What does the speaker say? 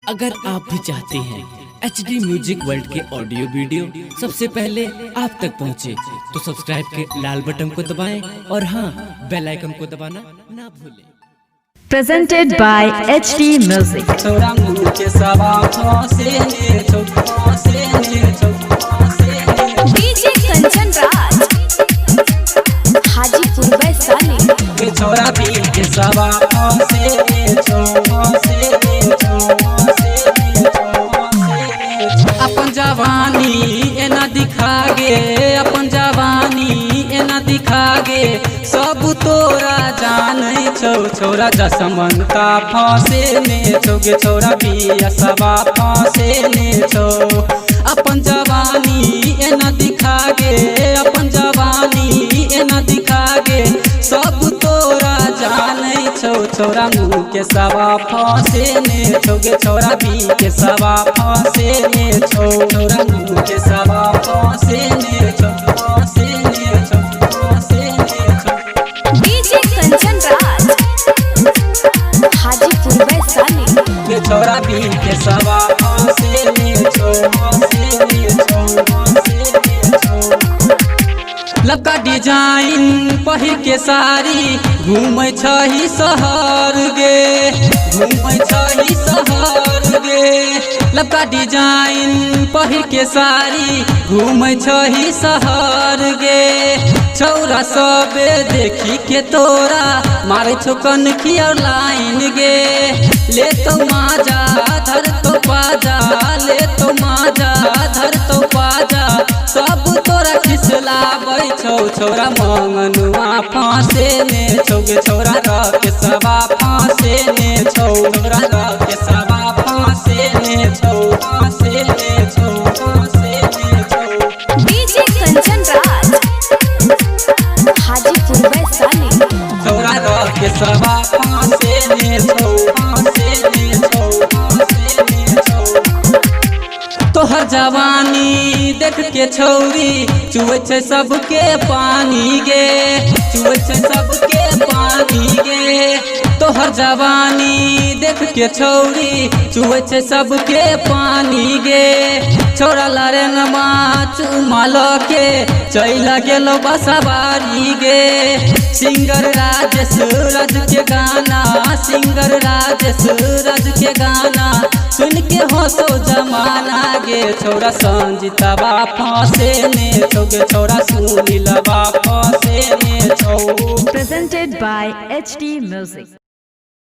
अगर आप भी चाहते हैं HD म्यूजिक वर्ल्ड के ऑडियो वीडियो सबसे पहले आप तक पहुंचे, तो सब्सक्राइब के लाल बटन को दबाएं और हाँ, बेल आइकन को दबाना ना भूलें। Presented by HD Music. DJ Kanchan Raj, Hajipur Vaishali. छोरा पी के सवा अपन जवानी एना दिखा गे, अपन जवानी एना दिखा गे, सब तोरा जाने छो। छोरा जसमंता फांसे में छोगे, छोरा बिया सवा फांसे में छो। अपन जवानी एना दिखा गे, अपन जवानी एना दिखा गे, सब तोरा जाने छो। छोरा मुँह के सवा फांसे में छोगे, छोरा बी के सवा फांसे में छो। छोरा मुँह के सवा फांसे में छो, फांसे में छो, फांसे में छो। DJ कंचन राज, हाजीपुर वैशाली। छोरा बी के सवा फांसे में छो, फांसे में छो, फांसे में छो। लबका डिजाइन पहिर के साड़ी घूमै छही शहर गे, घूमै छही शहर गे। लबका डिजाइन पहिर के साड़ी घूमै छही शहर गे। छौरा सबे देखी के तोरा मारे छो कनखी और लाइन गे। ले तो माजा धर तो बाजा, ले तो माजा धर तो बाजा, सब तोरा खिसलाबै छौ। छोरा मंगनुआ फांसे में छोगे, छोरा के सवा फांसे में छौ। छोरा के सवा फांसे में छौ, फांसे में छौ, फांसे में छौ। DJ कंचन राज, हाजीपुर वैशाली। छोरा के सवा फांसे में छौ, फांसे में छौ, फांसे में छौ। तोहर जवानी देख के छौरी चुए छे सबके पानी गे, चुए छे सबके पानी गे। तोहर जवानी देख के छौरी चुए छे सबके पानी गे। छोरा लरेनमा चुमा के चैला गेलो बसवारी गे। सिंगर राजेश राज के गाना, सिंगर राजेश राज के गाना सुन के हंसो जमाना गे। छोरा संजीतवा फांसे में छोगे, छोरा सुनीलवा फांसे में छौ। Presented by HD Music.